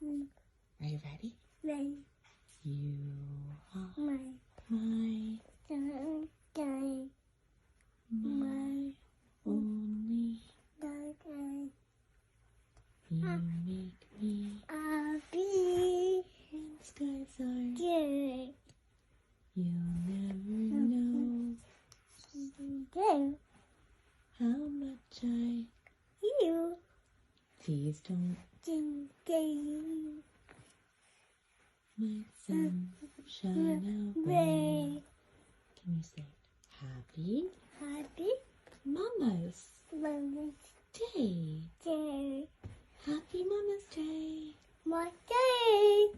Are you ready? Ready. You are My my darling. my only. Darling. You make me Happy. and skies are. Good. You'll never know Good. how much I. You. Please don't Today. my sun shine away. Ray. Can you say it? Happy Happy. Mama's Mother's Day. Day. Happy Mama's Day. My day.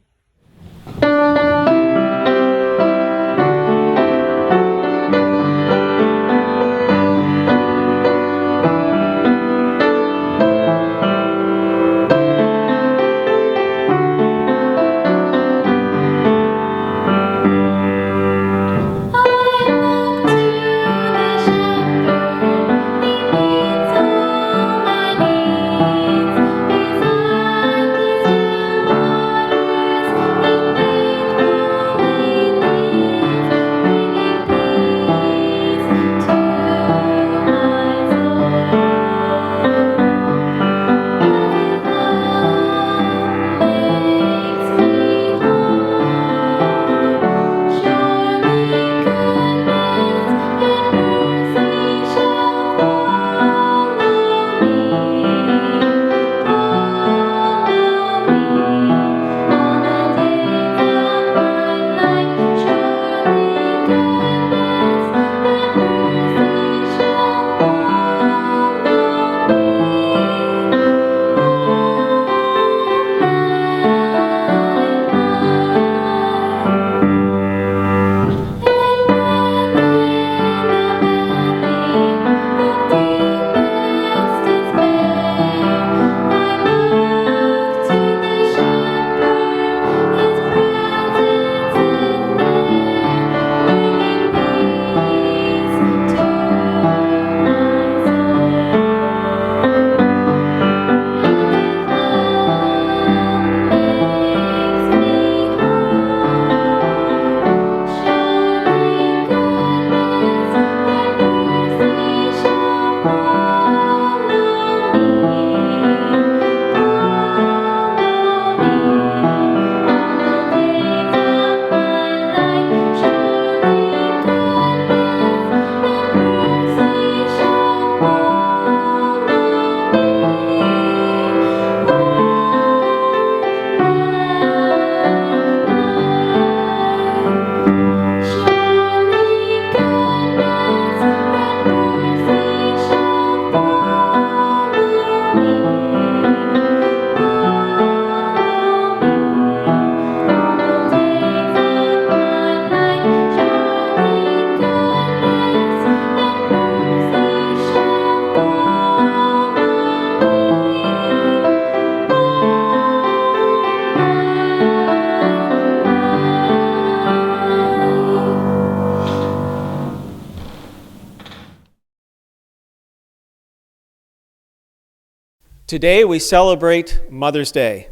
Today we celebrate Mother's Day,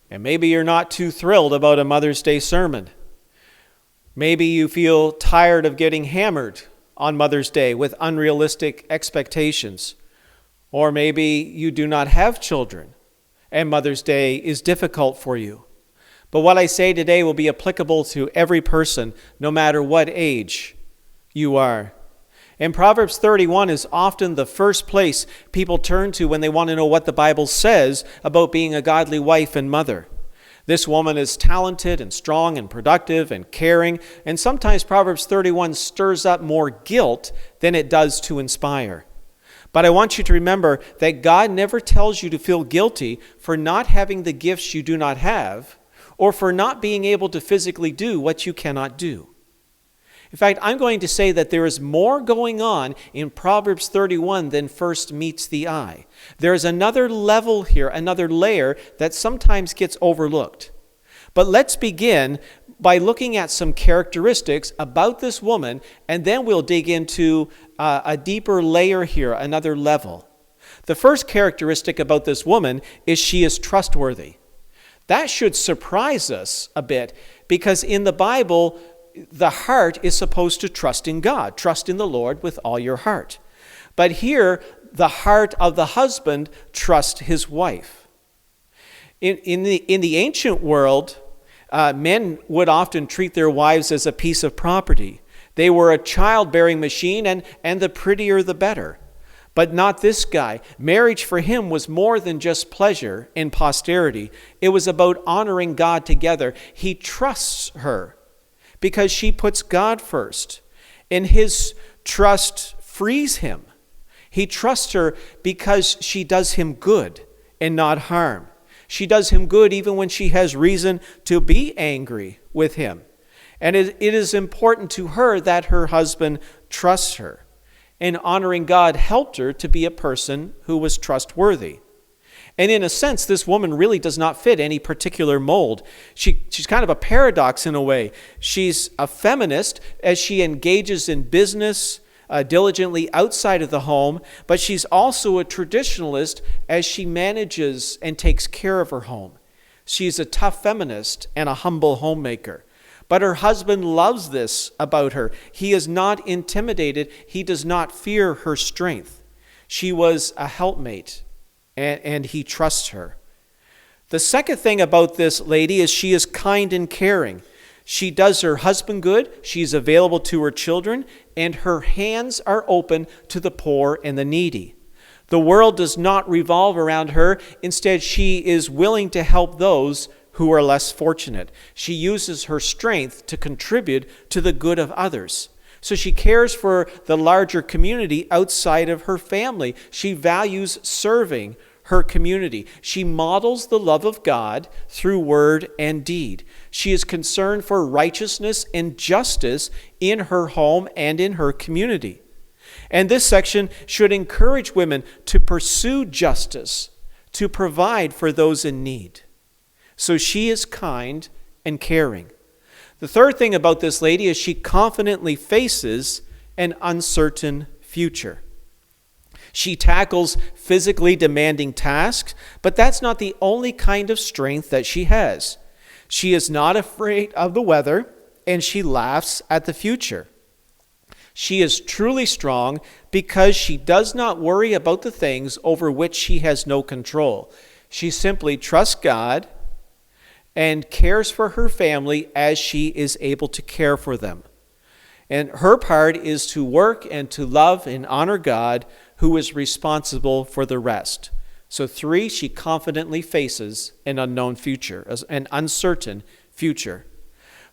and maybe you're not too thrilled about a Mother's Day sermon. Maybe you feel tired of getting hammered on Mother's Day with unrealistic expectations. Or maybe you do not have children, and Mother's Day is difficult for you. But what I say today will be applicable to every person, no matter what age you are. And Proverbs 31 is often the first place people turn to when they want to know what the Bible says about being a godly wife and mother. This woman is talented and strong and productive and caring, and sometimes Proverbs 31 stirs up more guilt than it does to inspire. But I want you to remember that God never tells you to feel guilty for not having the gifts you do not have, or for not being able to physically do what you cannot do. In fact, I'm going to say that there is more going on in Proverbs 31 than first meets the eye. There is another level here, another layer that sometimes gets overlooked. But let's begin by looking at some characteristics about this woman, and then we'll dig into a deeper layer here, another level. The first characteristic about this woman is she is trustworthy. That should surprise us a bit, because in the Bible, the heart is supposed to trust in God. Trust in the Lord with all your heart. But here, the heart of the husband trusts his wife. In the ancient world, men would often treat their wives as a piece of property. They were a childbearing machine, and the prettier the better. But not this guy. Marriage for him was more than just pleasure and posterity. It was about honoring God together. He trusts her because she puts God first, and his trust frees him. He trusts her because she does him good and not harm. She does him good even when she has reason to be angry with him. And it is important to her that her husband trusts her. And honoring God helped her to be a person who was trustworthy. And in a sense, this woman really does not fit any particular mold. She's kind of a paradox in a way. She's a feminist as she engages in business diligently outside of the home, but she's also a traditionalist as she manages and takes care of her home. She's a tough feminist and a humble homemaker. But her husband loves this about her. He is not intimidated. He does not fear her strength. She was a helpmate, and he trusts her. The second thing about this lady is she is kind and caring. She does her husband good. She's available to her children, and her hands are open to the poor and the needy. The world does not revolve around her. Instead, she is willing to help those who are less fortunate. She uses her strength to contribute to the good of others. So she cares for the larger community outside of her family. She values serving her community. She models the love of God through word and deed. She is concerned for righteousness and justice in her home and in her community. And this section should encourage women to pursue justice, to provide for those in need. So she is kind and caring. The third thing about this lady is she confidently faces an uncertain future. She tackles physically demanding tasks, but that's not the only kind of strength that she has. She is not afraid of the weather, and she laughs at the future. She is truly strong because she does not worry about the things over which she has no control. She simply trusts God and cares for her family as she is able to care for them. And her part is to work and to love and honor God, who is responsible for the rest. So 3, she confidently faces an unknown future, an uncertain future.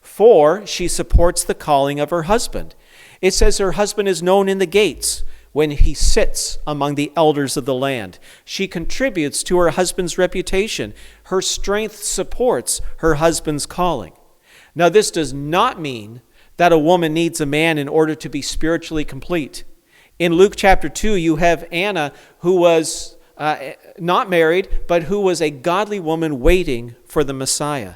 4, she supports the calling of her husband. It says her husband is known in the gates when he sits among the elders of the land. She contributes to her husband's reputation. Her strength supports her husband's calling. Now, this does not mean that a woman needs a man in order to be spiritually complete. In Luke chapter 2, you have Anna, who was not married, but who was a godly woman waiting for the Messiah.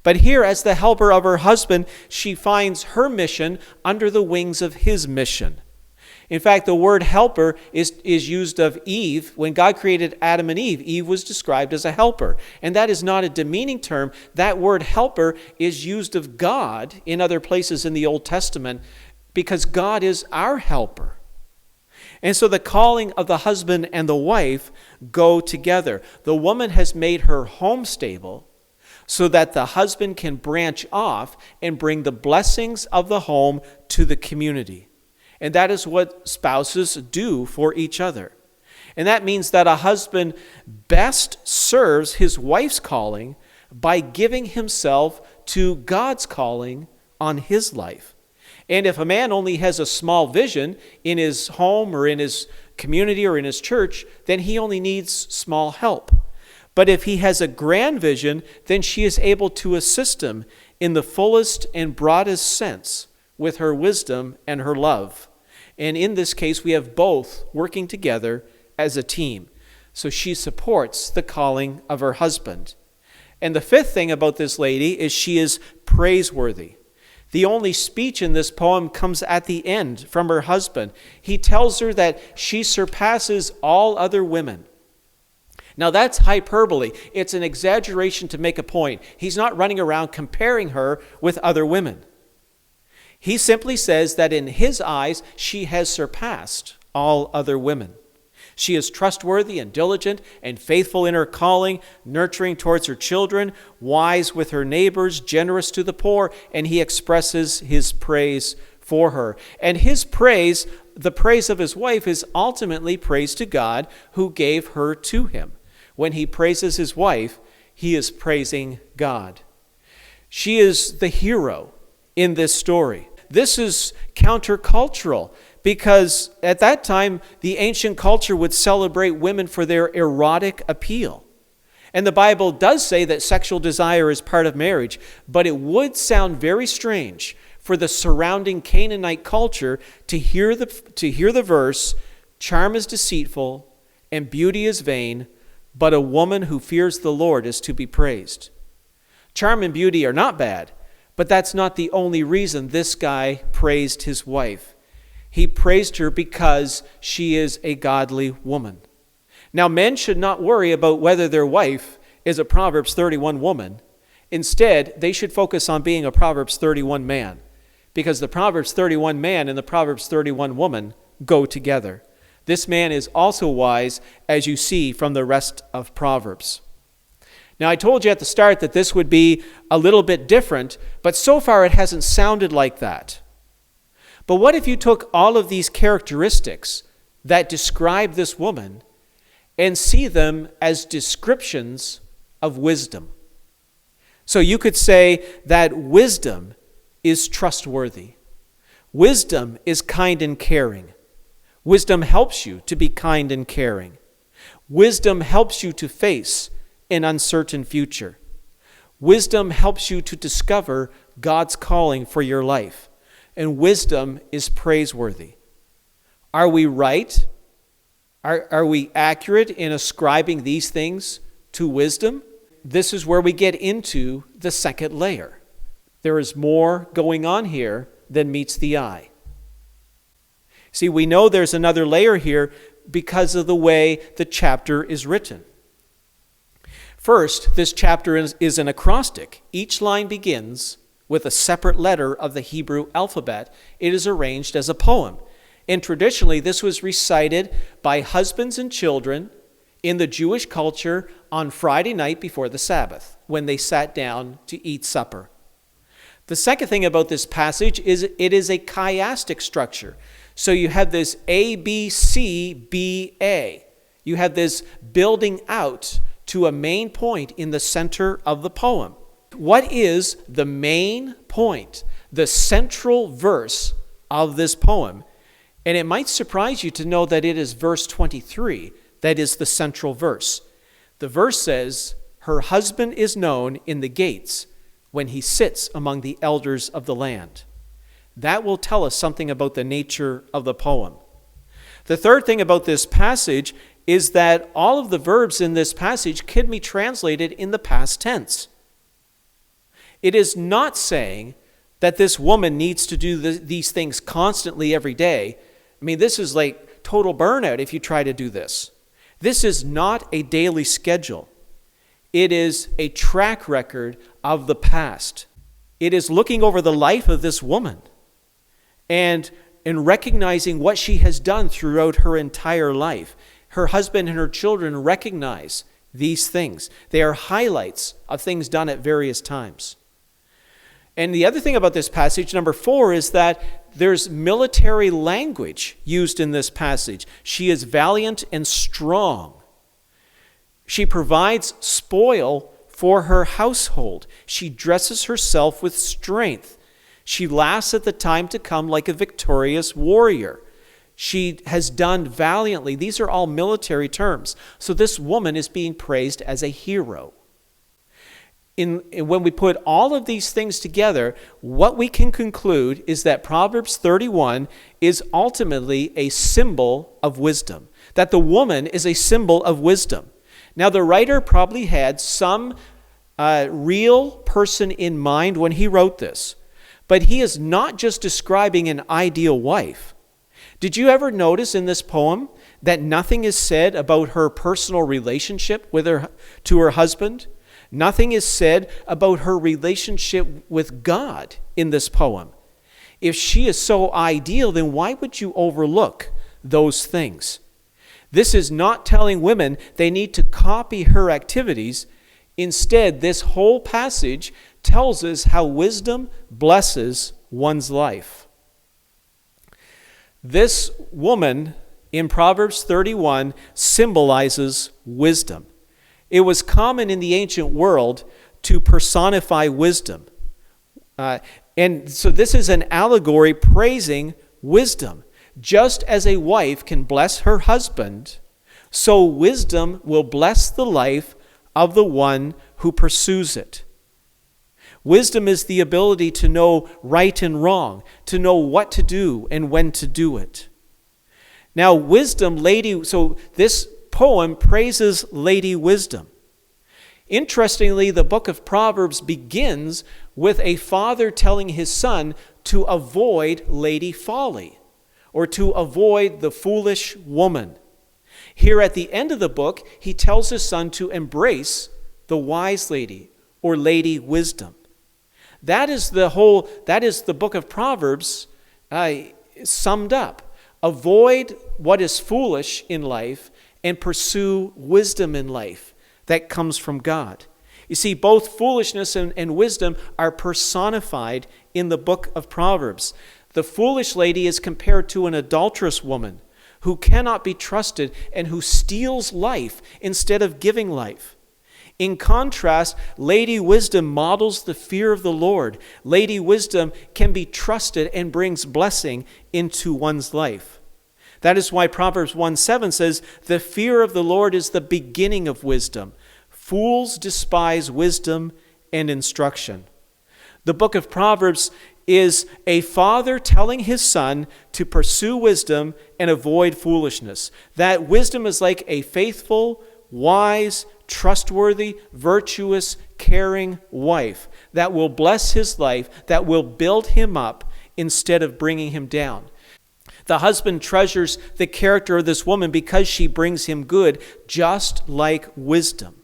But here, as the helper of her husband, she finds her mission under the wings of his mission. In fact, the word helper is used of Eve. When God created Adam and Eve, Eve was described as a helper. And that is not a demeaning term. That word helper is used of God in other places in the Old Testament because God is our helper. And so the calling of the husband and the wife go together. The woman has made her home stable so that the husband can branch off and bring the blessings of the home to the community. And that is what spouses do for each other. And that means that a husband best serves his wife's calling by giving himself to God's calling on his life. And if a man only has a small vision in his home or in his community or in his church, then he only needs small help. But if he has a grand vision, then she is able to assist him in the fullest and broadest sense with her wisdom and her love. And in this case, we have both working together as a team. So she supports the calling of her husband. And the fifth thing about this lady is she is praiseworthy. The only speech in this poem comes at the end from her husband. He tells her that she surpasses all other women. Now that's hyperbole. It's an exaggeration to make a point. He's not running around comparing her with other women. He simply says that in his eyes, she has surpassed all other women. She is trustworthy and diligent and faithful in her calling, nurturing towards her children, wise with her neighbors, generous to the poor, and he expresses his praise for her. And his praise, the praise of his wife, is ultimately praise to God who gave her to him. When he praises his wife, he is praising God. She is the hero in this story. This is countercultural because at that time, the ancient culture would celebrate women for their erotic appeal. And the Bible does say that sexual desire is part of marriage, but it would sound very strange for the surrounding Canaanite culture to hear the verse, "Charm is deceitful and beauty is vain, but a woman who fears the Lord is to be praised." Charm and beauty are not bad, but that's not the only reason this guy praised his wife. He praised her because she is a godly woman. Now, men should not worry about whether their wife is a Proverbs 31 woman. Instead, they should focus on being a Proverbs 31 man, because the Proverbs 31 man and the Proverbs 31 woman go together. This man is also wise, as you see from the rest of Proverbs. Now, I told you at the start that this would be a little bit different, but so far it hasn't sounded like that. But what if you took all of these characteristics that describe this woman and see them as descriptions of wisdom? So you could say that wisdom is trustworthy. Wisdom is kind and caring. Wisdom helps you to be kind and caring. Wisdom helps you to face an uncertain future. Wisdom helps you to discover God's calling for your life. And wisdom is praiseworthy. Are we right? Are we accurate in ascribing these things to wisdom? This is where we get into the second layer. There is more going on here than meets the eye. See, we know there's another layer here because of the way the chapter is written. First, this chapter is an acrostic. Each line begins with a separate letter of the Hebrew alphabet. It is arranged as a poem. And traditionally, this was recited by husbands and children in the Jewish culture on Friday night before the Sabbath, when they sat down to eat supper. The second thing about this passage is it is a chiastic structure. So you have this A, B, C, B, A. You have this building out to a main point in the center of the poem. What is the main point, the central verse of this poem? And it might surprise you to know that it is verse 23 that is the central verse. The verse says, "Her husband is known in the gates when he sits among the elders of the land." That will tell us something about the nature of the poem. The third thing about this passage is that all of the verbs in this passage can be translated in the past tense. It is not saying that this woman needs to do these things constantly every day. I mean, this is like total burnout if you try to do this. This is not a daily schedule. It is a track record of the past. It is looking over the life of this woman and recognizing what she has done throughout her entire life. Her husband and her children recognize these things. They are highlights of things done at various times. And the other thing about this passage, number 4, is that there's military language used in this passage. She is valiant and strong. She provides spoil for her household. She dresses herself with strength. She laughs at the time to come like a victorious warrior. She has done valiantly. These are all military terms. So this woman is being praised as a hero. When we put all of these things together, what we can conclude is that Proverbs 31 is ultimately a symbol of wisdom, that the woman is a symbol of wisdom. Now, the writer probably had some real person in mind when he wrote this, but he is not just describing an ideal wife. Did you ever notice in this poem that nothing is said about her personal relationship to her husband. Nothing is said about her relationship with God in this poem. If she is so ideal, then why would you overlook those things? This is not telling women they need to copy her activities. Instead, this whole passage tells us how wisdom blesses one's life. This woman in Proverbs 31 symbolizes wisdom. It was common in the ancient world to personify wisdom. And so this is an allegory praising wisdom. Just as a wife can bless her husband, so wisdom will bless the life of the one who pursues it. Wisdom is the ability to know right and wrong, to know what to do and when to do it. Now, so this poem praises Lady Wisdom. Interestingly, the book of Proverbs begins with a father telling his son to avoid Lady Folly, or to avoid the foolish woman. Here at the end of the book, he tells his son to embrace the wise lady, or Lady Wisdom. That is the book of Proverbs summed up. Avoid what is foolish in life and pursue wisdom in life that comes from God. You see, both foolishness and wisdom are personified in the book of Proverbs. The foolish lady is compared to an adulterous woman who cannot be trusted and who steals life instead of giving life. In contrast, Lady Wisdom models the fear of the Lord. Lady Wisdom can be trusted and brings blessing into one's life. That is why Proverbs 1:7 says, "The fear of the Lord is the beginning of wisdom. Fools despise wisdom and instruction." The book of Proverbs is a father telling his son to pursue wisdom and avoid foolishness. That wisdom is like a faithful, wise, trustworthy, virtuous, caring wife that will bless his life, that will build him up instead of bringing him down. The husband treasures the character of this woman because she brings him good, just like wisdom.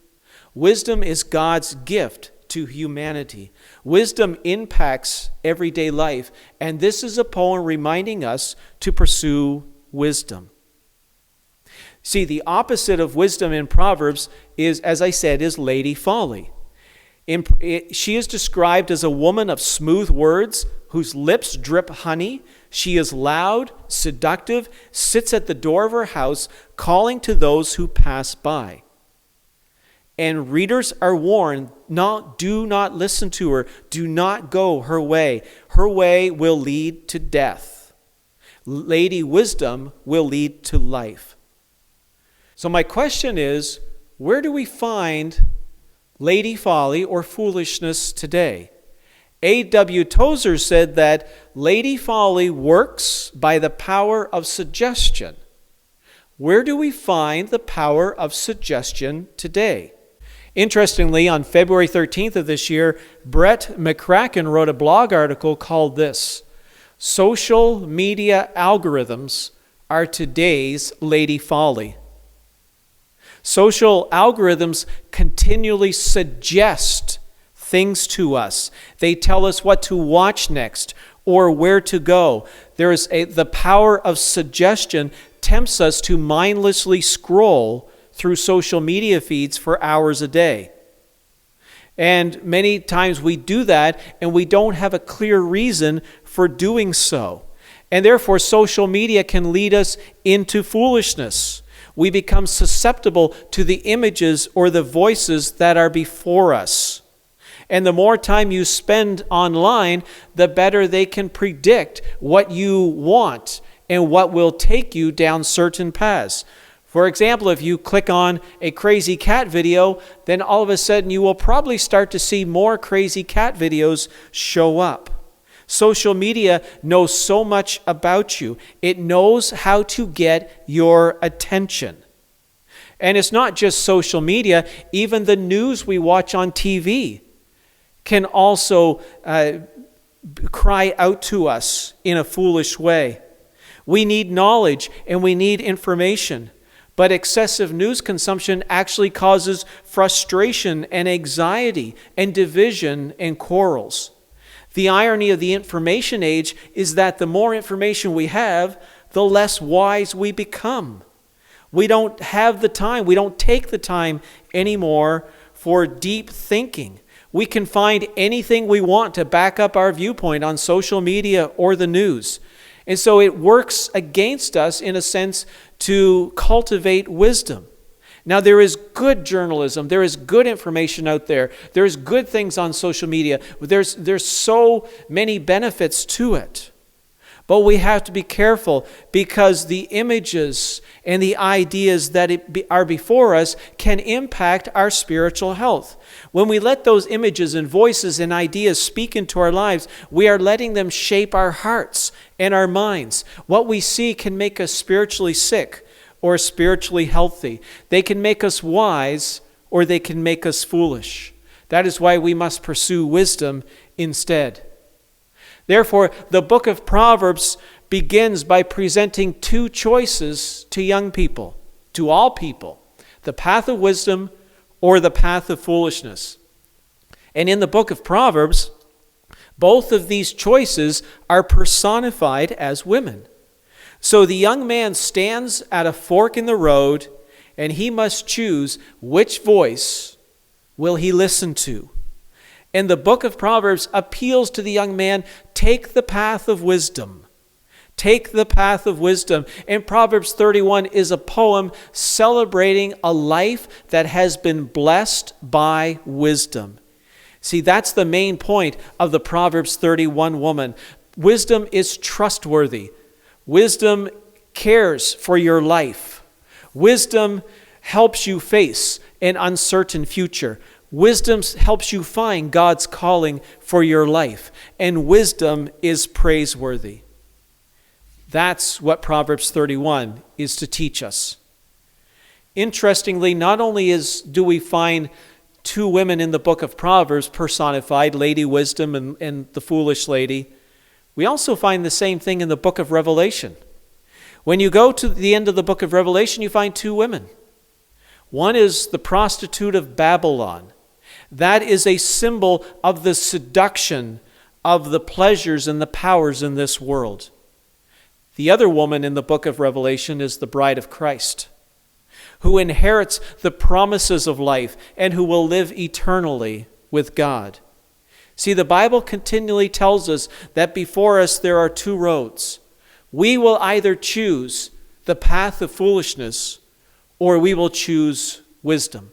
Wisdom is God's gift to humanity. Wisdom impacts everyday life, and this is a poem reminding us to pursue wisdom. See, the opposite of wisdom in Proverbs is, as I said, is Lady Folly. She is described as a woman of smooth words whose lips drip honey. She is loud, seductive, sits at the door of her house, calling to those who pass by. And readers are warned, do not listen to her. Do not go her way. Her way will lead to death. Lady Wisdom will lead to life. So my question is, where do we find Lady Folly or foolishness today? A.W. Tozer said that Lady Folly works by the power of suggestion. Where do we find the power of suggestion today? Interestingly, on February 13th of this year, Brett McCracken wrote a blog article called this, "Social Media Algorithms Are Today's Lady Folly." Social algorithms continually suggest things to us. They tell us what to watch next or where to go. The power of suggestion tempts us to mindlessly scroll through social media feeds for hours a day. And many times we do that and we don't have a clear reason for doing so. And therefore social media can lead us into foolishness. We become susceptible to the images or the voices that are before us. And the more time you spend online, the better they can predict what you want and what will take you down certain paths. For example, if you click on a crazy cat video, then all of a sudden you will probably start to see more crazy cat videos show up. Social media knows so much about you. It knows how to get your attention. And it's not just social media, even the news we watch on TV can also cry out to us in a foolish way. We need knowledge and we need information. But excessive news consumption actually causes frustration and anxiety and division and quarrels. The irony of the information age is that the more information we have, the less wise we become. We don't have the time. We don't take the time anymore for deep thinking. We can find anything we want to back up our viewpoint on social media or the news. And so it works against us, in a sense, to cultivate wisdom. Now, there is good journalism. There is good information out there. There's good things on social media. There's so many benefits to it. But we have to be careful, because the images and the ideas that are before us can impact our spiritual health. When we let those images and voices and ideas speak into our lives, we are letting them shape our hearts and our minds. What we see can make us spiritually sick or spiritually healthy. They can make us wise or they can make us foolish. That is why we must pursue wisdom instead. Therefore, the book of Proverbs begins by presenting two choices to young people, to all people: the path of wisdom or the path of foolishness. And in the book of Proverbs, both of these choices are personified as women. So the young man stands at a fork in the road, and he must choose which voice will he listen to. And the book of Proverbs appeals to the young man: take the path of wisdom. Take the path of wisdom. And Proverbs 31 is a poem celebrating a life that has been blessed by wisdom. See, that's the main point of the Proverbs 31 woman. Wisdom is trustworthy. Wisdom cares for your life. Wisdom helps you face an uncertain future. Wisdom helps you find God's calling for your life. And wisdom is praiseworthy. That's what Proverbs 31 is to teach us. Interestingly, not only do we find two women in the book of Proverbs personified, Lady Wisdom and the foolish lady, we also find the same thing in the book of Revelation. When you go to the end of the book of Revelation, you find two women. One is the prostitute of Babylon. That is a symbol of the seduction of the pleasures and the powers in this world. The other woman in the book of Revelation is the bride of Christ, who inherits the promises of life and who will live eternally with God. See, the Bible continually tells us that before us there are two roads. We will either choose the path of foolishness or we will choose wisdom.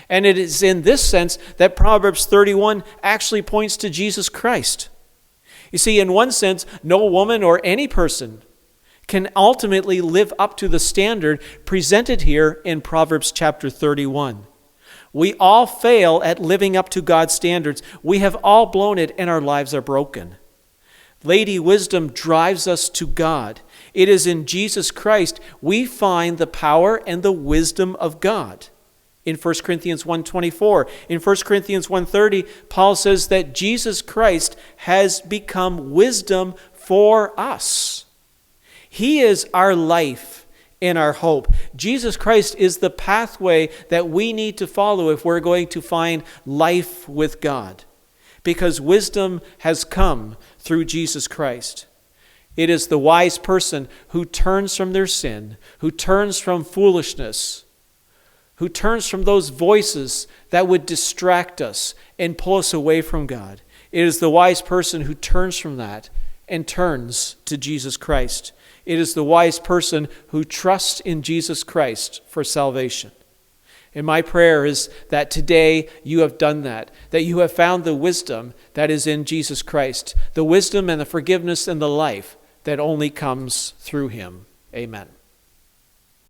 And it is in this sense that Proverbs 31 actually points to Jesus Christ. You see, in one sense, no woman or any person can ultimately live up to the standard presented here in Proverbs chapter 31. We all fail at living up to God's standards. We have all blown it and our lives are broken. Lady Wisdom drives us to God. It is in Jesus Christ we find the power and the wisdom of God. In 1 Corinthians 1:24, in 1 Corinthians 1:30, Paul says that Jesus Christ has become wisdom for us. He is our life and our hope. Jesus Christ is the pathway that we need to follow if we're going to find life with God, because wisdom has come through Jesus Christ. It is the wise person who turns from their sin, who turns from foolishness, who turns from those voices that would distract us and pull us away from God. It is the wise person who turns from that and turns to Jesus Christ. It is the wise person who trusts in Jesus Christ for salvation. And my prayer is that today you have done that you have found the wisdom that is in Jesus Christ, the wisdom and the forgiveness and the life that only comes through him. Amen.